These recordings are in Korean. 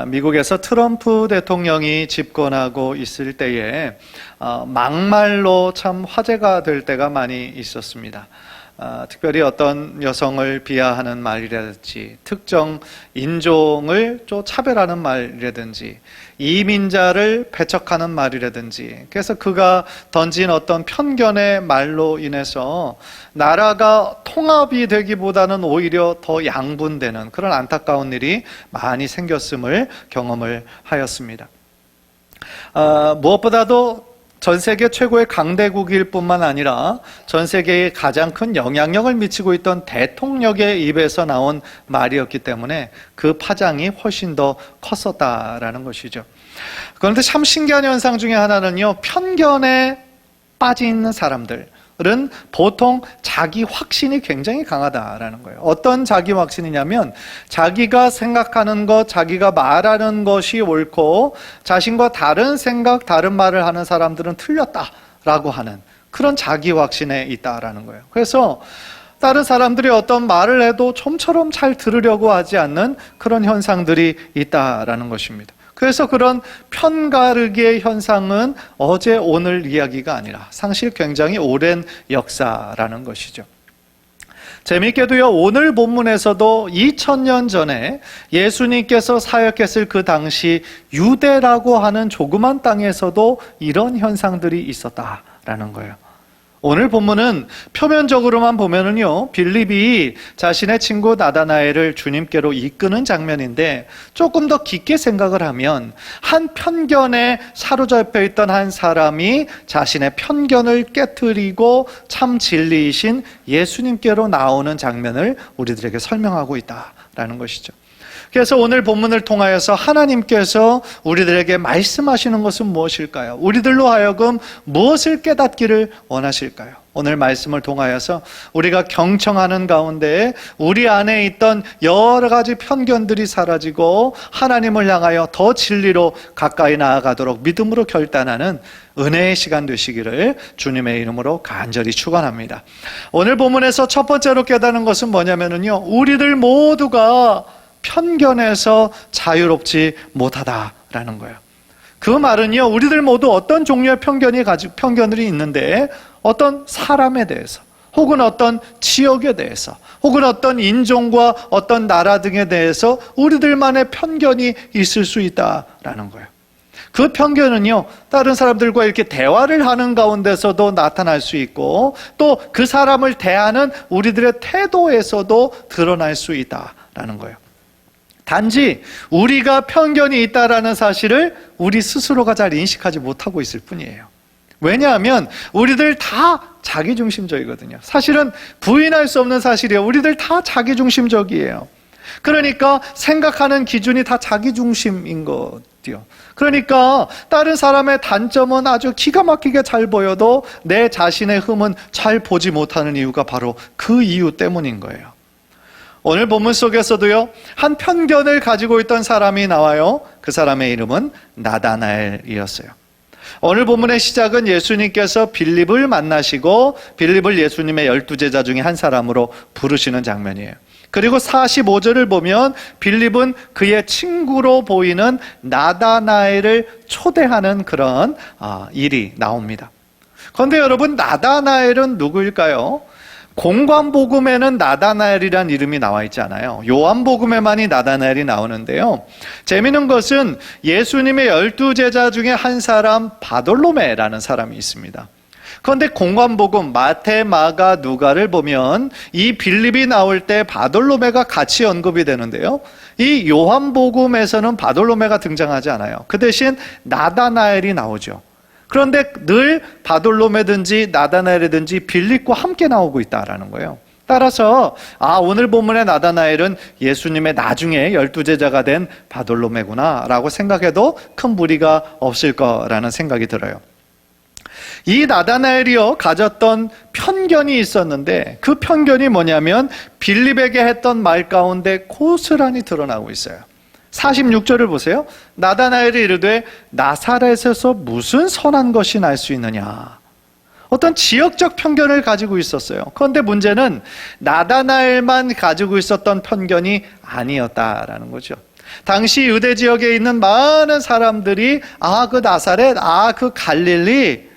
미국에서 트럼프 대통령이 집권하고 있을 때에 막말로 참 화제가 될 때가 많이 있었습니다. 특별히 어떤 여성을 비하하는 말이라든지 특정 인종을 좀 차별하는 말이라든지 이민자를 배척하는 말이라든지, 그래서 그가 던진 어떤 편견의 말로 인해서 나라가 통합이 되기보다는 오히려 더 양분되는 그런 안타까운 일이 많이 생겼음을 경험을 하였습니다. 무엇보다도 전 세계 최고의 강대국일 뿐만 아니라 전 세계에 가장 큰 영향력을 미치고 있던 대통령의 입에서 나온 말이었기 때문에 그 파장이 훨씬 더 컸었다라는 것이죠. 그런데 참 신기한 현상 중에 하나는요, 편견에 빠져 있는 사람들은 보통 자기 확신이 굉장히 강하다라는 거예요. 어떤 자기 확신이냐면 자기가 생각하는 것, 자기가 말하는 것이 옳고 자신과 다른 생각, 다른 말을 하는 사람들은 틀렸다라고 하는 그런 자기 확신에 있다라는 거예요. 그래서 다른 사람들이 어떤 말을 해도 좀처럼 잘 들으려고 하지 않는 그런 현상들이 있다라는 것입니다. 그래서 그런 편가르기의 현상은 어제 오늘 이야기가 아니라 사실 굉장히 오랜 역사라는 것이죠. 재미있게도요, 오늘 본문에서도 2000년 전에 예수님께서 사역했을 그 당시 유대라고 하는 조그만 땅에서도 이런 현상들이 있었다라는 거예요. 오늘 본문은 표면적으로만 보면은요, 빌립이 자신의 친구 나다나엘을 주님께로 이끄는 장면인데 조금 더 깊게 생각을 하면 한 편견에 사로잡혀 있던 한 사람이 자신의 편견을 깨트리고 참 진리이신 예수님께로 나오는 장면을 우리들에게 설명하고 있다라는 것이죠. 그래서 오늘 본문을 통하여서 하나님께서 우리들에게 말씀하시는 것은 무엇일까요? 우리들로 하여금 무엇을 깨닫기를 원하실까요? 오늘 말씀을 통하여서 우리가 경청하는 가운데 우리 안에 있던 여러 가지 편견들이 사라지고 하나님을 향하여 더 진리로 가까이 나아가도록 믿음으로 결단하는 은혜의 시간 되시기를 주님의 이름으로 간절히 축원합니다. 오늘 본문에서 첫 번째로 깨닫는 것은 뭐냐면요, 우리들 모두가 편견에서 자유롭지 못하다라는 거예요. 그 말은요, 우리들 모두 어떤 종류의 편견들이 있는데 어떤 사람에 대해서 혹은 어떤 지역에 대해서 혹은 어떤 인종과 어떤 나라 등에 대해서 우리들만의 편견이 있을 수 있다라는 거예요. 그 편견은요, 다른 사람들과 이렇게 대화를 하는 가운데서도 나타날 수 있고 또 그 사람을 대하는 우리들의 태도에서도 드러날 수 있다라는 거예요. 단지 우리가 편견이 있다라는 사실을 우리 스스로가 잘 인식하지 못하고 있을 뿐이에요. 왜냐하면 우리들 다 자기중심적이거든요. 사실은 부인할 수 없는 사실이에요. 우리들 다 자기중심적이에요. 그러니까 생각하는 기준이 다 자기중심인 것이요. 그러니까 다른 사람의 단점은 아주 기가 막히게 잘 보여도 내 자신의 흠은 잘 보지 못하는 이유가 바로 그 이유 때문인 거예요. 오늘 본문 속에서도요, 한 편견을 가지고 있던 사람이 나와요. 그 사람의 이름은 나다나엘이었어요. 오늘 본문의 시작은 예수님께서 빌립을 만나시고 빌립을 예수님의 12제자 중에 한 사람으로 부르시는 장면이에요. 그리고 45절을 보면 빌립은 그의 친구로 보이는 나다나엘을 초대하는 그런 일이 나옵니다. 그런데 여러분, 나다나엘은 누구일까요? 공관복음에는 나다나엘이란 이름이 나와 있지 않아요. 요한복음에만이 나다나엘이 나오는데요, 재미있는 것은 예수님의 12제자 중에 한 사람 바돌로메라는 사람이 있습니다. 그런데 공관복음 마태, 마가, 누가를 보면 이 빌립이 나올 때 바돌로메가 같이 언급이 되는데요, 이 요한복음에서는 바돌로메가 등장하지 않아요. 그 대신 나다나엘이 나오죠. 그런데 늘 바돌로메든지 나다나엘이든지 빌립과 함께 나오고 있다라는 거예요. 따라서 오늘 본문의 나다나엘은 예수님의 나중에 12제자가 된 바돌로메구나 라고 생각해도 큰 무리가 없을 거라는 생각이 들어요. 이 나다나엘이요, 가졌던 편견이 있었는데 그 편견이 뭐냐면 빌립에게 했던 말 가운데 고스란히 드러나고 있어요. 46절을 보세요. 나다나엘이 이르되 나사렛에서 무슨 선한 것이 날 수 있느냐. 어떤 지역적 편견을 가지고 있었어요. 그런데 문제는 나다나엘만 가지고 있었던 편견이 아니었다라는 거죠. 당시 유대 지역에 있는 많은 사람들이 그 나사렛, 그 갈릴리,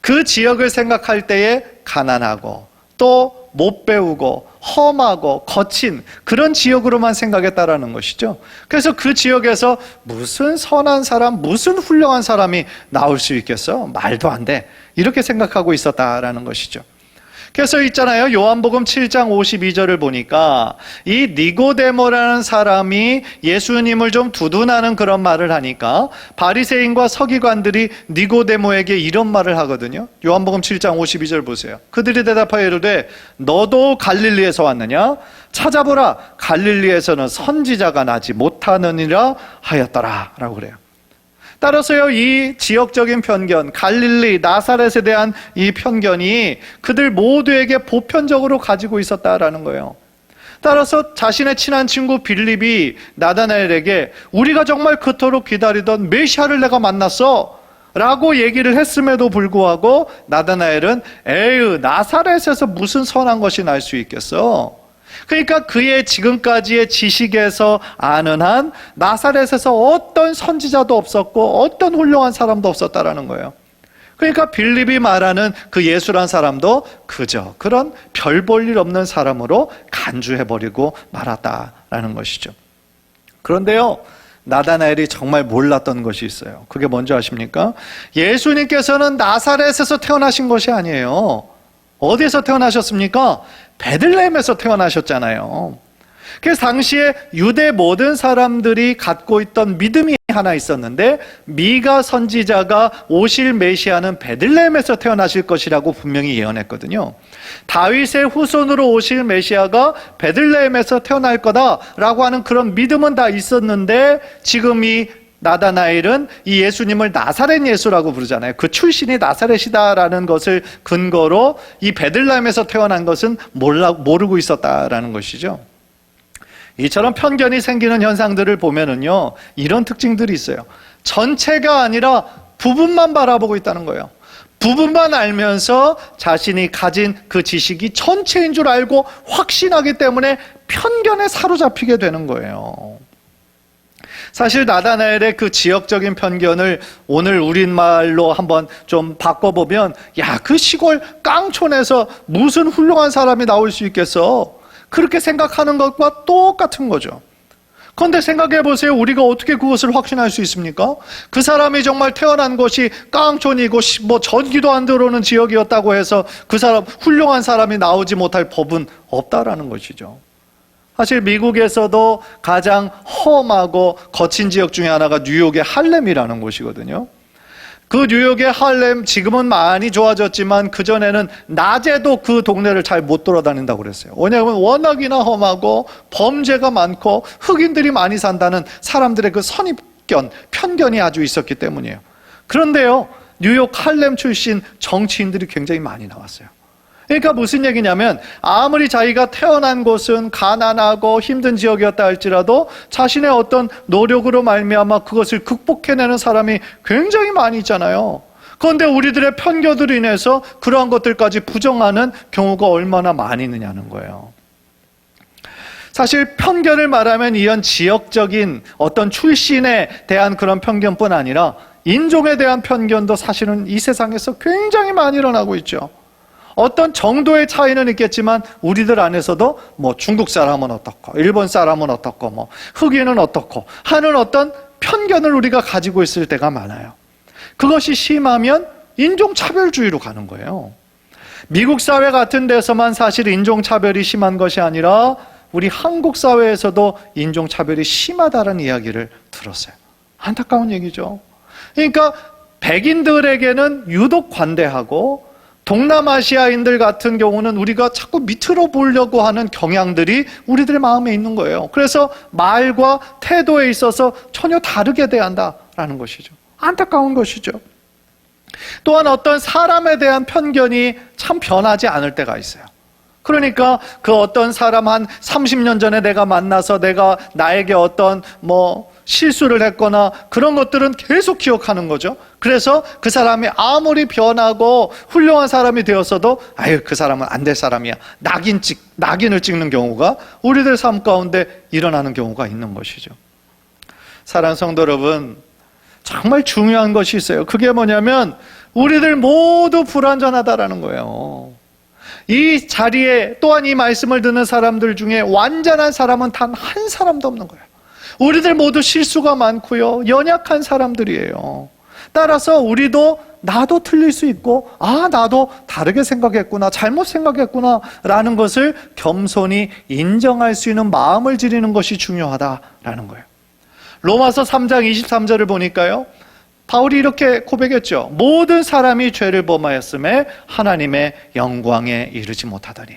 그 지역을 생각할 때에 가난하고 또 못 배우고 험하고 거친 그런 지역으로만 생각했다라는 것이죠. 그래서 그 지역에서 무슨 선한 사람, 무슨 훌륭한 사람이 나올 수 있겠어? 말도 안 돼. 이렇게 생각하고 있었다라는 것이죠. 그래서 있잖아요. 요한복음 7장 52절을 보니까 이 니고데모라는 사람이 예수님을 좀 두둔하는 그런 말을 하니까 바리새인과 서기관들이 니고데모에게 이런 말을 하거든요. 요한복음 7장 52절 보세요. 그들이 대답하여 이르되 너도 갈릴리에서 왔느냐? 찾아보라. 갈릴리에서는 선지자가 나지 못하느니라 하였더라 라고 그래요. 따라서요, 이 지역적인 편견, 갈릴리, 나사렛에 대한 이 편견이 그들 모두에게 보편적으로 가지고 있었다라는 거예요. 따라서 자신의 친한 친구 빌립이 나다나엘에게 우리가 정말 그토록 기다리던 메시아를 내가 만났어 라고 얘기를 했음에도 불구하고 나다나엘은 에휴, 나사렛에서 무슨 선한 것이 날 수 있겠어? 그러니까 그의 지금까지의 지식에서 아는 한 나사렛에서 어떤 선지자도 없었고 어떤 훌륭한 사람도 없었다라는 거예요. 그러니까 빌립이 말하는 그 예수란 사람도 그저 그런 별 볼 일 없는 사람으로 간주해버리고 말았다라는 것이죠. 그런데요, 나다나엘이 정말 몰랐던 것이 있어요. 그게 뭔지 아십니까? 예수님께서는 나사렛에서 태어나신 것이 아니에요. 어디에서 태어나셨습니까? 베들레헴에서 태어나셨잖아요. 그래서 당시에 유대 모든 사람들이 갖고 있던 믿음이 하나 있었는데 미가 선지자가 오실 메시아는 베들레헴에서 태어나실 것이라고 분명히 예언했거든요. 다윗의 후손으로 오실 메시아가 베들레헴에서 태어날 거다라고 하는 그런 믿음은 다 있었는데 지금 이 나다나엘은 이 예수님을 나사렛 예수라고 부르잖아요. 그 출신이 나사렛이다라는 것을 근거로 이 베들레헴에서 태어난 것은 모르고 있었다라는 것이죠. 이처럼 편견이 생기는 현상들을 보면은요, 이런 특징들이 있어요. 전체가 아니라 부분만 바라보고 있다는 거예요. 부분만 알면서 자신이 가진 그 지식이 전체인 줄 알고 확신하기 때문에 편견에 사로잡히게 되는 거예요. 사실 나다나엘의 그 지역적인 편견을 오늘 우리말로 한번 좀 바꿔보면, 야, 그 시골 깡촌에서 무슨 훌륭한 사람이 나올 수 있겠어? 그렇게 생각하는 것과 똑같은 거죠. 그런데 생각해 보세요. 우리가 어떻게 그것을 확신할 수 있습니까? 그 사람이 정말 태어난 곳이 깡촌이고 뭐 전기도 안 들어오는 지역이었다고 해서 그 사람 훌륭한 사람이 나오지 못할 법은 없다라는 것이죠. 사실 미국에서도 가장 험하고 거친 지역 중에 하나가 뉴욕의 할렘이라는 곳이거든요. 그 뉴욕의 할렘 지금은 많이 좋아졌지만 그전에는 낮에도 그 동네를 잘 못 돌아다닌다고 그랬어요. 왜냐하면 워낙이나 험하고 범죄가 많고 흑인들이 많이 산다는 사람들의 그 선입견, 편견이 아주 있었기 때문이에요. 그런데요, 뉴욕 할렘 출신 정치인들이 굉장히 많이 나왔어요. 그러니까 무슨 얘기냐면 아무리 자기가 태어난 곳은 가난하고 힘든 지역이었다 할지라도 자신의 어떤 노력으로 말미암아 그것을 극복해내는 사람이 굉장히 많이 있잖아요. 그런데 우리들의 편견으로 인해서 그러한 것들까지 부정하는 경우가 얼마나 많이 있느냐는 거예요. 사실 편견을 말하면 이런 지역적인 어떤 출신에 대한 그런 편견뿐 아니라 인종에 대한 편견도 사실은 이 세상에서 굉장히 많이 일어나고 있죠. 어떤 정도의 차이는 있겠지만 우리들 안에서도 뭐 중국 사람은 어떻고 일본 사람은 어떻고 뭐 흑인은 어떻고 하는 어떤 편견을 우리가 가지고 있을 때가 많아요. 그것이 심하면 인종차별주의로 가는 거예요. 미국 사회 같은 데서만 사실 인종차별이 심한 것이 아니라 우리 한국 사회에서도 인종차별이 심하다는 이야기를 들었어요. 안타까운 얘기죠. 그러니까 백인들에게는 유독 관대하고 동남아시아인들 같은 경우는 우리가 자꾸 밑으로 보려고 하는 경향들이 우리들의 마음에 있는 거예요. 그래서 말과 태도에 있어서 전혀 다르게 대한다라는 것이죠. 안타까운 것이죠. 또한 어떤 사람에 대한 편견이 참 변하지 않을 때가 있어요. 그러니까 그 어떤 사람 한 30년 전에 내가 만나서 내가 나에게 어떤 실수를 했거나 그런 것들은 계속 기억하는 거죠. 그래서 그 사람이 아무리 변하고 훌륭한 사람이 되었어도 아유, 그 사람은 안 될 사람이야. 낙인을 찍는 경우가 우리들 삶 가운데 일어나는 경우가 있는 것이죠. 사랑하는 성도 여러분, 정말 중요한 것이 있어요. 그게 뭐냐면 우리들 모두 불완전하다라는 거예요. 이 자리에 또한 이 말씀을 듣는 사람들 중에 완전한 사람은 단 한 사람도 없는 거예요. 우리들 모두 실수가 많고요, 연약한 사람들이에요. 따라서 우리도 나도 틀릴 수 있고, 나도 다르게 생각했구나, 잘못 생각했구나 라는 것을 겸손히 인정할 수 있는 마음을 지니는 것이 중요하다라는 거예요. 로마서 3장 23절을 보니까요, 바울이 이렇게 고백했죠. 모든 사람이 죄를 범하였음에 하나님의 영광에 이르지 못하더니.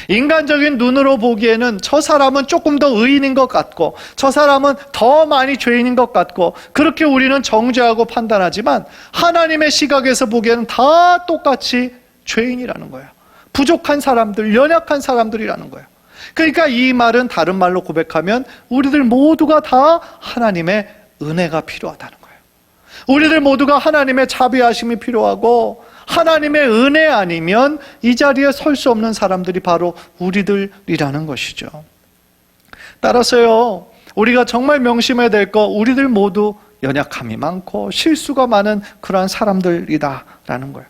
인간적인 눈으로 보기에는 저 사람은 조금 더 의인인 것 같고, 저 사람은 더 많이 죄인인 것 같고, 그렇게 우리는 정죄하고 판단하지만 하나님의 시각에서 보기에는 다 똑같이 죄인이라는 거예요. 부족한 사람들, 연약한 사람들이라는 거예요. 그러니까 이 말은 다른 말로 고백하면 우리들 모두가 다 하나님의 은혜가 필요하다는 거예요. 우리들 모두가 하나님의 자비하심이 필요하고, 하나님의 은혜 아니면 이 자리에 설 수 없는 사람들이 바로 우리들이라는 것이죠. 따라서요, 우리가 정말 명심해야 될 거, 우리들 모두 연약함이 많고 실수가 많은 그러한 사람들이다라는 거예요.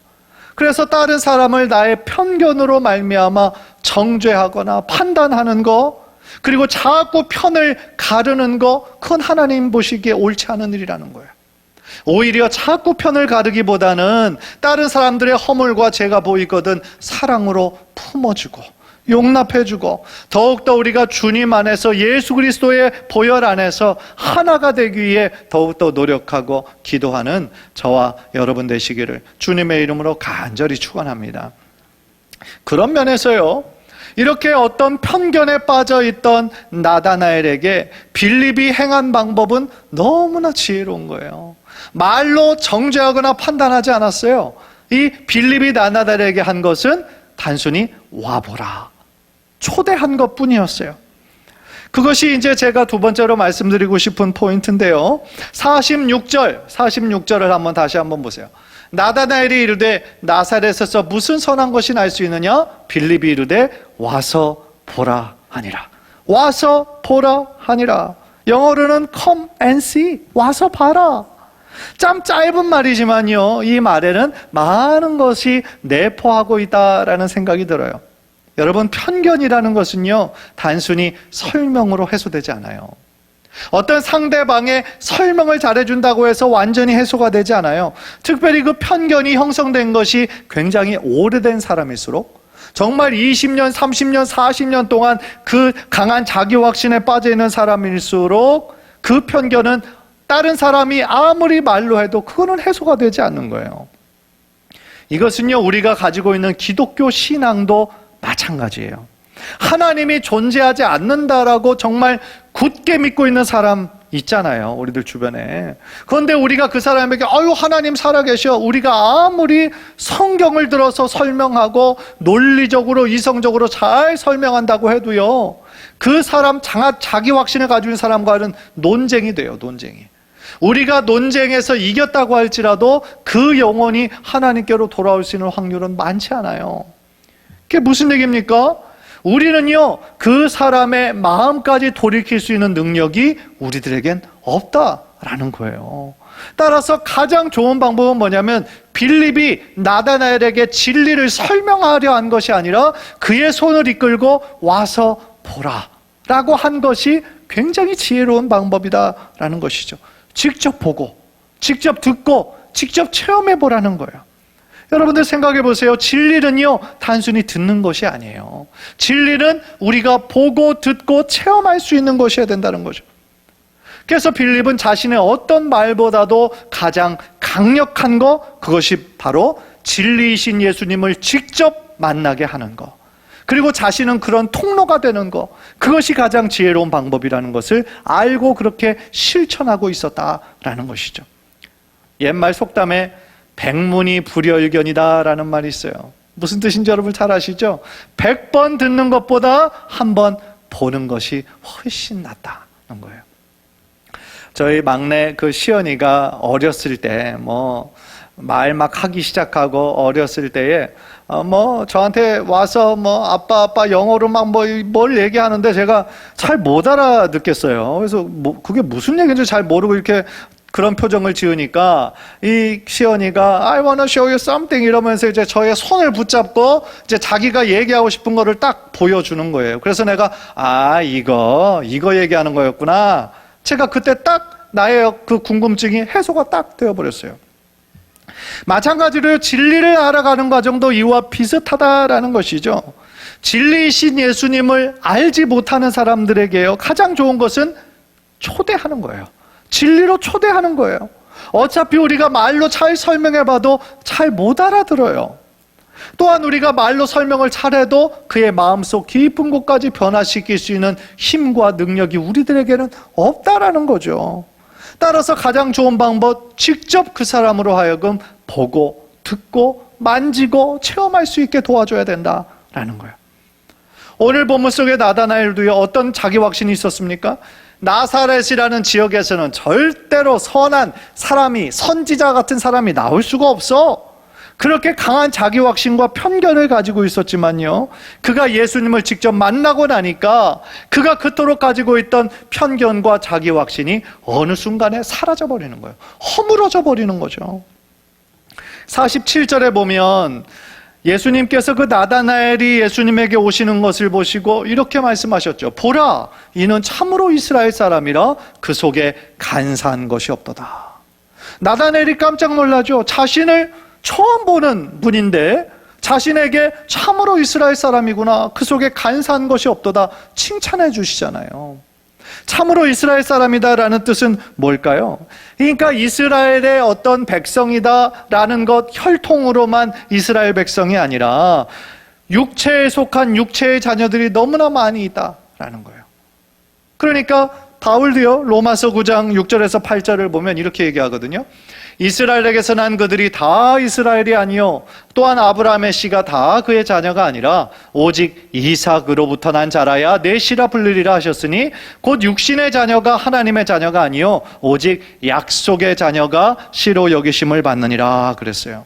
그래서 다른 사람을 나의 편견으로 말미암아 정죄하거나 판단하는 거, 그리고 자꾸 편을 가르는 거, 그건 하나님 보시기에 옳지 않은 일이라는 거예요. 오히려 자꾸 편을 가르기보다는 다른 사람들의 허물과 죄가 보이거든 사랑으로 품어주고 용납해주고, 더욱더 우리가 주님 안에서 예수 그리스도의 보혈 안에서 하나가 되기 위해 더욱더 노력하고 기도하는 저와 여러분 되시기를 주님의 이름으로 간절히 축원합니다. 그런 면에서요, 이렇게 어떤 편견에 빠져있던 나다나엘에게 빌립이 행한 방법은 너무나 지혜로운 거예요. 말로 정죄하거나 판단하지 않았어요. 이 빌립이 나다나엘에게 한 것은 단순히 와보라, 초대한 것 뿐이었어요. 그것이 이제 제가 두 번째로 말씀드리고 싶은 포인트인데요, 46절을 한번 다시 한번 보세요. 나다나엘이 이르되 나사렛에서 무슨 선한 것이 날 수 있느냐? 빌립이 이르되 와서 보라 하니라. 와서 보라 하니라. 영어로는 come and see, 와서 봐라. 참 짧은 말이지만요, 이 말에는 많은 것이 내포하고 있다라는 생각이 들어요. 여러분, 편견이라는 것은요, 단순히 설명으로 해소되지 않아요. 어떤 상대방의 설명을 잘해준다고 해서 완전히 해소가 되지 않아요. 특별히 그 편견이 형성된 것이 굉장히 오래된 사람일수록, 정말 20년, 30년, 40년 동안 그 강한 자기 확신에 빠져 있는 사람일수록 그 편견은 다른 사람이 아무리 말로 해도 그거는 해소가 되지 않는 거예요. 이것은요, 우리가 가지고 있는 기독교 신앙도 마찬가지예요. 하나님이 존재하지 않는다라고 정말 굳게 믿고 있는 사람 있잖아요, 우리들 주변에. 그런데 우리가 그 사람에게 하나님 살아계셔, 우리가 아무리 성경을 들어서 설명하고 논리적으로 이성적으로 잘 설명한다고 해도요, 그 사람 자기 확신을 가지고 있는 사람과는 논쟁이 돼요, 논쟁이. 우리가 논쟁에서 이겼다고 할지라도 그 영혼이 하나님께로 돌아올 수 있는 확률은 많지 않아요. 그게 무슨 얘기입니까? 우리는요, 그 사람의 마음까지 돌이킬 수 있는 능력이 우리들에겐 없다라는 거예요. 따라서 가장 좋은 방법은 뭐냐면, 빌립이 나다나엘에게 진리를 설명하려 한 것이 아니라 그의 손을 이끌고 와서 보라 라고 한 것이 굉장히 지혜로운 방법이다라는 것이죠. 직접 보고, 직접 듣고, 직접 체험해 보라는 거예요. 여러분들 생각해 보세요. 진리는요, 단순히 듣는 것이 아니에요. 진리는 우리가 보고 듣고 체험할 수 있는 것이어야 된다는 거죠. 그래서 빌립은 자신의 어떤 말보다도 가장 강력한 거, 그것이 바로 진리이신 예수님을 직접 만나게 하는 거, 그리고 자신은 그런 통로가 되는 거, 그것이 가장 지혜로운 방법이라는 것을 알고 그렇게 실천하고 있었다라는 것이죠. 옛말 속담에 백문이 불여일견이다라는 말이 있어요. 무슨 뜻인지 여러분 잘 아시죠? 100번 듣는 것보다 한 번 보는 것이 훨씬 낫다는 거예요. 저희 막내 그 시연이가 어렸을 때 말 막 하기 시작하고 어렸을 때에 저한테 와서 아빠 영어로 막 뭘 얘기하는데 제가 잘 못 알아듣겠어요. 그래서 그게 무슨 얘기인지 잘 모르고 이렇게 그런 표정을 지으니까 이 시연이가 I wanna show you something 이러면서 이제 저의 손을 붙잡고 이제 자기가 얘기하고 싶은 거를 딱 보여주는 거예요. 그래서 내가 이거 얘기하는 거였구나. 제가 그때 딱 나의 그 궁금증이 해소가 딱 되어버렸어요. 마찬가지로 진리를 알아가는 과정도 이와 비슷하다라는 것이죠. 진리이신 예수님을 알지 못하는 사람들에게요, 가장 좋은 것은 초대하는 거예요. 진리로 초대하는 거예요. 어차피 우리가 말로 잘 설명해봐도 잘 못 알아들어요. 또한 우리가 말로 설명을 잘해도 그의 마음속 깊은 곳까지 변화시킬 수 있는 힘과 능력이 우리들에게는 없다라는 거죠. 따라서 가장 좋은 방법, 직접 그 사람으로 하여금 보고 듣고 만지고 체험할 수 있게 도와줘야 된다라는 거예요. 오늘 본문 속에 나다나엘도요, 어떤 자기 확신이 있었습니까? 나사렛이라는 지역에서는 절대로 선한 사람이, 선지자 같은 사람이 나올 수가 없어. 그렇게 강한 자기 확신과 편견을 가지고 있었지만요, 그가 예수님을 직접 만나고 나니까 그가 그토록 가지고 있던 편견과 자기 확신이 어느 순간에 사라져 버리는 거예요. 허물어져 버리는 거죠. 47절에 보면 예수님께서 그 나다나엘이 예수님에게 오시는 것을 보시고 이렇게 말씀하셨죠. 보라, 이는 참으로 이스라엘 사람이라 그 속에 간사한 것이 없도다. 나다나엘이 깜짝 놀라죠. 자신을 처음 보는 분인데 자신에게 참으로 이스라엘 사람이구나, 그 속에 간사한 것이 없도다 칭찬해 주시잖아요. 참으로 이스라엘 사람이다라는 뜻은 뭘까요? 그러니까 이스라엘의 어떤 백성이다라는 것, 혈통으로만 이스라엘 백성이 아니라 육체에 속한 육체의 자녀들이 너무나 많이 있다라는 거예요. 그러니까 바울도요, 로마서 9장 6절에서 8절을 보면 이렇게 얘기하거든요. 이스라엘에게서 난 그들이 다 이스라엘이 아니요 또한 아브라함의 씨가 다 그의 자녀가 아니라 오직 이삭으로부터 난 자라야 내 씨라 불리리라 하셨으니 곧 육신의 자녀가 하나님의 자녀가 아니요 오직 약속의 자녀가 씨로 여기심을 받느니라 그랬어요.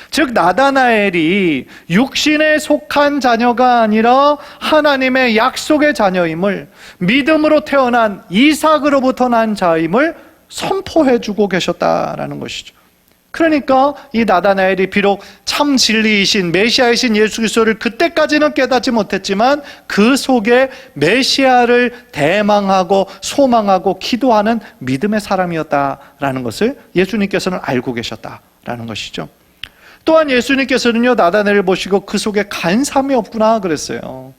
즉 나다나엘이 육신에 속한 자녀가 아니라 하나님의 약속의 자녀임을, 믿음으로 태어난 이삭으로부터 난 자임을 선포해주고 계셨다라는 것이죠. 그러니까 이 나다나엘이 비록 참 진리이신 메시아이신 예수 그리스도를 그때까지는 깨닫지 못했지만 그 속에 메시아를 대망하고 소망하고 기도하는 믿음의 사람이었다라는 것을 예수님께서는 알고 계셨다라는 것이죠. 또한 예수님께서는요, 나다나엘을 보시고 그 속에 간삼이 없구나 그랬어요.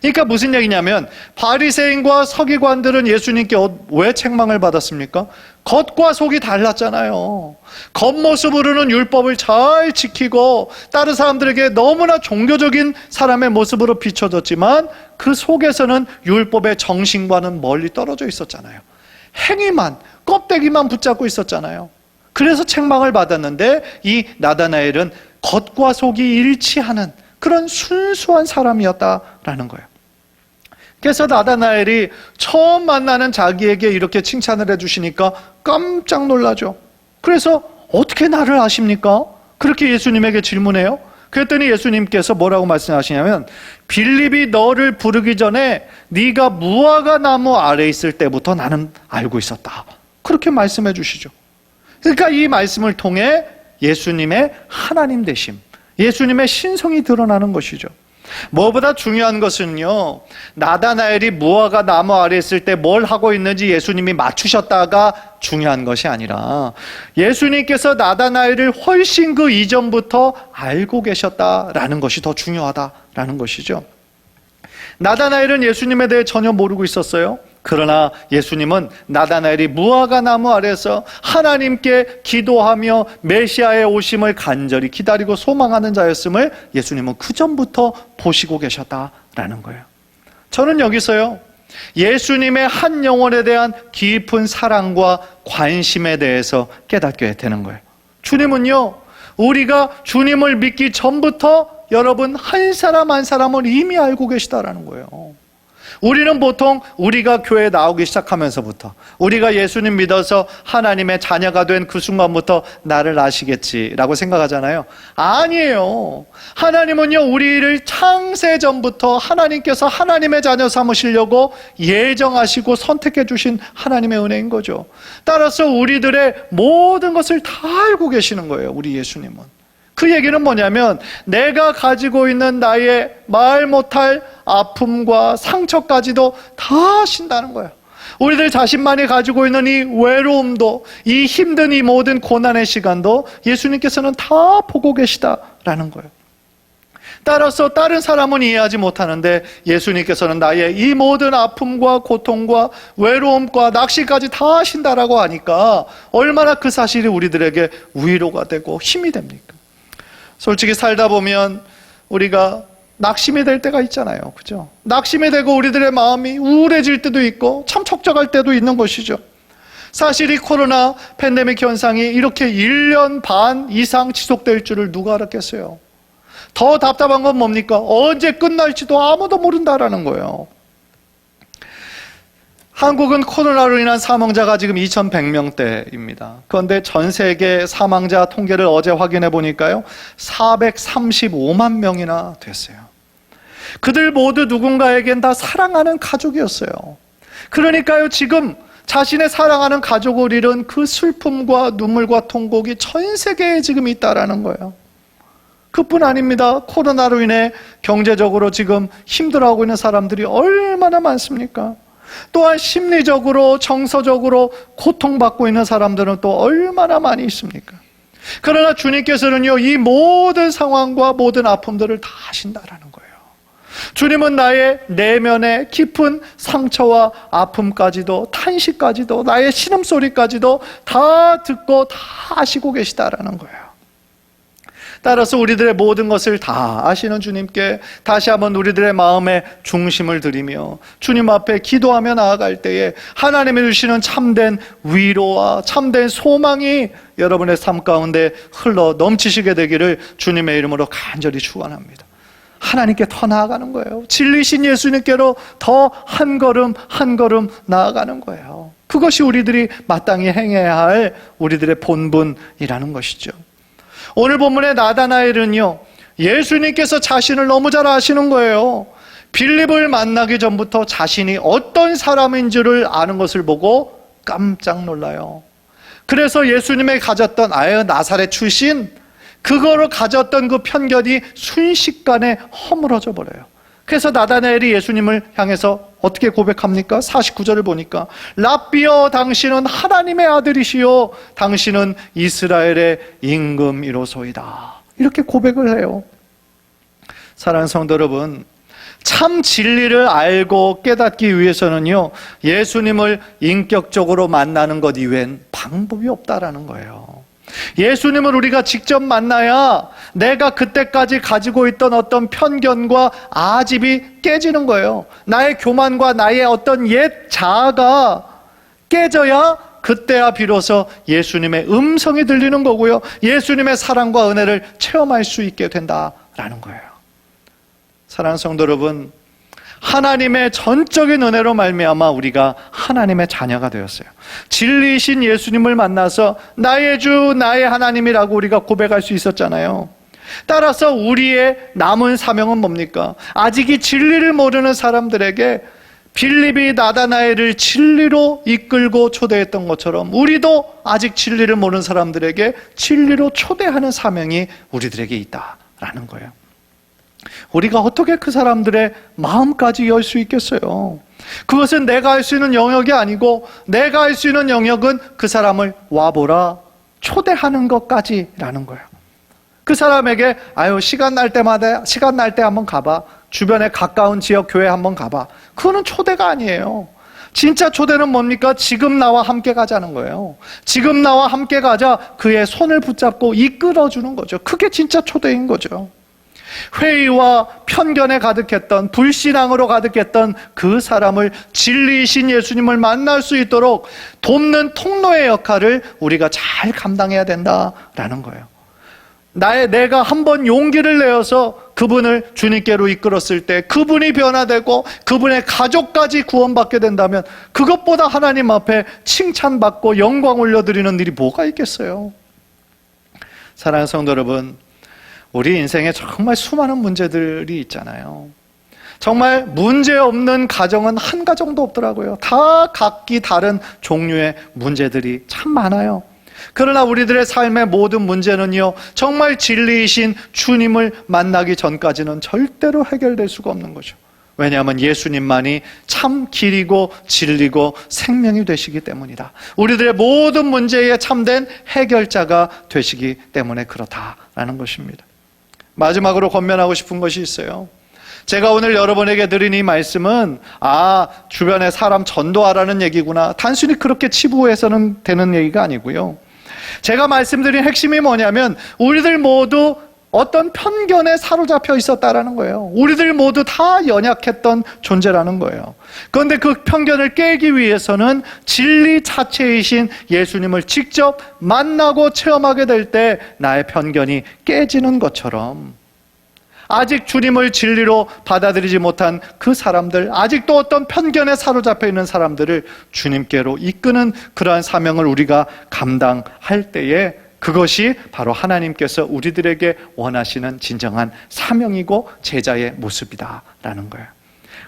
그러니까 무슨 얘기냐면 바리새인과 서기관들은 예수님께 왜 책망을 받았습니까? 겉과 속이 달랐잖아요. 겉모습으로는 율법을 잘 지키고 다른 사람들에게 너무나 종교적인 사람의 모습으로 비춰졌지만 그 속에서는 율법의 정신과는 멀리 떨어져 있었잖아요. 행위만, 껍데기만 붙잡고 있었잖아요. 그래서 책망을 받았는데 이 나다나엘은 겉과 속이 일치하는 그런 순수한 사람이었다라는 거예요. 그래서 나다나엘이 처음 만나는 자기에게 이렇게 칭찬을 해주시니까 깜짝 놀라죠. 그래서 어떻게 나를 아십니까? 그렇게 예수님에게 질문해요. 그랬더니 예수님께서 뭐라고 말씀하시냐면 빌립이 너를 부르기 전에 네가 무화과 나무 아래 있을 때부터 나는 알고 있었다. 그렇게 말씀해 주시죠. 그러니까 이 말씀을 통해 예수님의 하나님 되심, 예수님의 신성이 드러나는 것이죠. 무엇보다 중요한 것은요, 나다나엘이 무화과 나무 아래 있을 때 뭘 하고 있는지 예수님이 맞추셨다가 중요한 것이 아니라 예수님께서 나다나엘을 훨씬 그 이전부터 알고 계셨다라는 것이 더 중요하다라는 것이죠. 나다나엘은 예수님에 대해 전혀 모르고 있었어요. 그러나 예수님은 나다나엘이 무화과 나무 아래서 하나님께 기도하며 메시아의 오심을 간절히 기다리고 소망하는 자였음을 예수님은 그 전부터 보시고 계셨다라는 거예요. 저는 여기서요, 예수님의 한 영혼에 대한 깊은 사랑과 관심에 대해서 깨닫게 되는 거예요. 주님은요, 우리가 주님을 믿기 전부터 여러분 한 사람 한 사람을 이미 알고 계시다라는 거예요. 우리는 보통 우리가 교회에 나오기 시작하면서부터, 우리가 예수님 믿어서 하나님의 자녀가 된 그 순간부터 나를 아시겠지라고 생각하잖아요. 아니에요. 하나님은요, 우리를 창세 전부터 하나님께서 하나님의 자녀 삼으시려고 예정하시고 선택해 주신 하나님의 은혜인 거죠. 따라서 우리들의 모든 것을 다 알고 계시는 거예요, 우리 예수님은. 그 얘기는 뭐냐면, 내가 가지고 있는 나의 말 못할 아픔과 상처까지도 다 아신다는 거예요. 우리들 자신만이 가지고 있는 이 외로움도, 이 힘든 이 모든 고난의 시간도 예수님께서는 다 보고 계시다라는 거예요. 따라서 다른 사람은 이해하지 못하는데 예수님께서는 나의 이 모든 아픔과 고통과 외로움과 낚시까지 다 아신다라고 하니까 얼마나 그 사실이 우리들에게 위로가 되고 힘이 됩니까? 솔직히 살다 보면 우리가 낙심이 될 때가 있잖아요. 그죠? 낙심이 되고 우리들의 마음이 우울해질 때도 있고 참 척척할 때도 있는 것이죠. 사실 이 코로나 팬데믹 현상이 이렇게 1년 반 이상 지속될 줄을 누가 알았겠어요? 더 답답한 건 뭡니까? 언제 끝날지도 아무도 모른다라는 거예요. 한국은 코로나로 인한 사망자가 지금 2,100명대입니다. 그런데 전 세계 사망자 통계를 어제 확인해 보니까요, 435만 명이나 됐어요. 그들 모두 누군가에겐 다 사랑하는 가족이었어요. 그러니까요, 지금 자신의 사랑하는 가족을 잃은 그 슬픔과 눈물과 통곡이 전 세계에 지금 있다라는 거예요. 그뿐 아닙니다. 코로나로 인해 경제적으로 지금 힘들어하고 있는 사람들이 얼마나 많습니까? 또한 심리적으로, 정서적으로 고통받고 있는 사람들은 또 얼마나 많이 있습니까? 그러나 주님께서는요, 이 모든 상황과 모든 아픔들을 다 아신다라는 거예요. 주님은 나의 내면의 깊은 상처와 아픔까지도, 탄식까지도, 나의 신음소리까지도 다 듣고 다 아시고 계시다라는 거예요. 따라서 우리들의 모든 것을 다 아시는 주님께 다시 한번 우리들의 마음에 중심을 드리며 주님 앞에 기도하며 나아갈 때에 하나님이 주시는 참된 위로와 참된 소망이 여러분의 삶 가운데 흘러 넘치시게 되기를 주님의 이름으로 간절히 축원합니다. 하나님께 더 나아가는 거예요. 진리신 예수님께로 더 한 걸음 한 걸음 나아가는 거예요. 그것이 우리들이 마땅히 행해야 할 우리들의 본분이라는 것이죠. 오늘 본문의 나다나엘은요, 예수님께서 자신을 너무 잘 아시는 거예요. 빌립을 만나기 전부터 자신이 어떤 사람인 줄을 아는 것을 보고 깜짝 놀라요. 그래서 예수님의 가졌던 나사렛 출신, 그거로 가졌던 그 편견이 순식간에 허물어져 버려요. 그래서 나다나엘이 예수님을 향해서 어떻게 고백합니까? 49절을 보니까 랍비여, 당신은 하나님의 아들이시요 당신은 이스라엘의 임금이로소이다, 이렇게 고백을 해요. 사랑하는 성도 여러분, 참 진리를 알고 깨닫기 위해서는요, 예수님을 인격적으로 만나는 것 이외엔 방법이 없다라는 거예요. 예수님을 우리가 직접 만나야 내가 그때까지 가지고 있던 어떤 편견과 아집이 깨지는 거예요. 나의 교만과 나의 어떤 옛 자아가 깨져야 그때야 비로소 예수님의 음성이 들리는 거고요, 예수님의 사랑과 은혜를 체험할 수 있게 된다라는 거예요. 사랑하는 성도 여러분, 하나님의 전적인 은혜로 말미암아 우리가 하나님의 자녀가 되었어요. 진리이신 예수님을 만나서 나의 주, 나의 하나님이라고 우리가 고백할 수 있었잖아요. 따라서 우리의 남은 사명은 뭡니까? 아직 이 진리를 모르는 사람들에게 빌립이 나다나엘을 진리로 이끌고 초대했던 것처럼 우리도 아직 진리를 모르는 사람들에게 진리로 초대하는 사명이 우리들에게 있다라는 거예요. 우리가 어떻게 그 사람들의 마음까지 열 수 있겠어요? 그것은 내가 할 수 있는 영역이 아니고, 내가 할 수 있는 영역은 그 사람을 와보라, 초대하는 것까지라는 거예요. 그 사람에게 시간 날 때 한번 가봐, 주변에 가까운 지역 교회 한번 가봐, 그거는 초대가 아니에요. 진짜 초대는 뭡니까? 지금 나와 함께 가자는 거예요. 지금 나와 함께 가자, 그의 손을 붙잡고 이끌어주는 거죠. 그게 진짜 초대인 거죠. 회의와 편견에 가득했던, 불신앙으로 가득했던 그 사람을 진리이신 예수님을 만날 수 있도록 돕는 통로의 역할을 우리가 잘 감당해야 된다라는 거예요. 내가 한번 용기를 내어서 그분을 주님께로 이끌었을 때 그분이 변화되고 그분의 가족까지 구원받게 된다면 그것보다 하나님 앞에 칭찬받고 영광 올려드리는 일이 뭐가 있겠어요? 사랑하는 성도 여러분, 우리 인생에 정말 수많은 문제들이 있잖아요. 정말 문제없는 가정은 한 가정도 없더라고요. 다 각기 다른 종류의 문제들이 참 많아요. 그러나 우리들의 삶의 모든 문제는요, 정말 진리이신 주님을 만나기 전까지는 절대로 해결될 수가 없는 거죠. 왜냐하면 예수님만이 참 길이고 진리고 생명이 되시기 때문이다. 우리들의 모든 문제에 참된 해결자가 되시기 때문에 그렇다라는 것입니다. 마지막으로 권면하고 싶은 것이 있어요. 제가 오늘 여러분에게 드린 이 말씀은 주변에 사람 전도하라는 얘기구나, 단순히 그렇게 치부해서는 되는 얘기가 아니고요. 제가 말씀드린 핵심이 뭐냐면 우리들 모두 어떤 편견에 사로잡혀 있었다라는 거예요. 우리들 모두 다 연약했던 존재라는 거예요. 그런데 그 편견을 깨기 위해서는 진리 자체이신 예수님을 직접 만나고 체험하게 될 때 나의 편견이 깨지는 것처럼, 아직 주님을 진리로 받아들이지 못한 그 사람들, 아직도 어떤 편견에 사로잡혀 있는 사람들을 주님께로 이끄는 그러한 사명을 우리가 감당할 때에 그것이 바로 하나님께서 우리들에게 원하시는 진정한 사명이고 제자의 모습이다라는 거예요.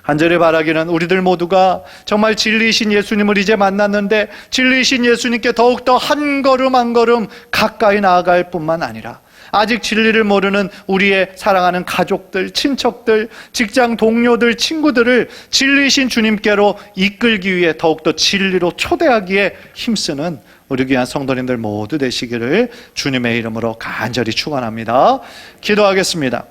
간절히 바라기는 우리들 모두가 정말 진리이신 예수님을 이제 만났는데 진리이신 예수님께 더욱더 한 걸음 한 걸음 가까이 나아갈 뿐만 아니라 아직 진리를 모르는 우리의 사랑하는 가족들, 친척들, 직장 동료들, 친구들을 진리이신 주님께로 이끌기 위해 더욱더 진리로 초대하기에 힘쓰는 우리 귀한 성도님들 모두 되시기를 주님의 이름으로 간절히 축원합니다. 기도하겠습니다.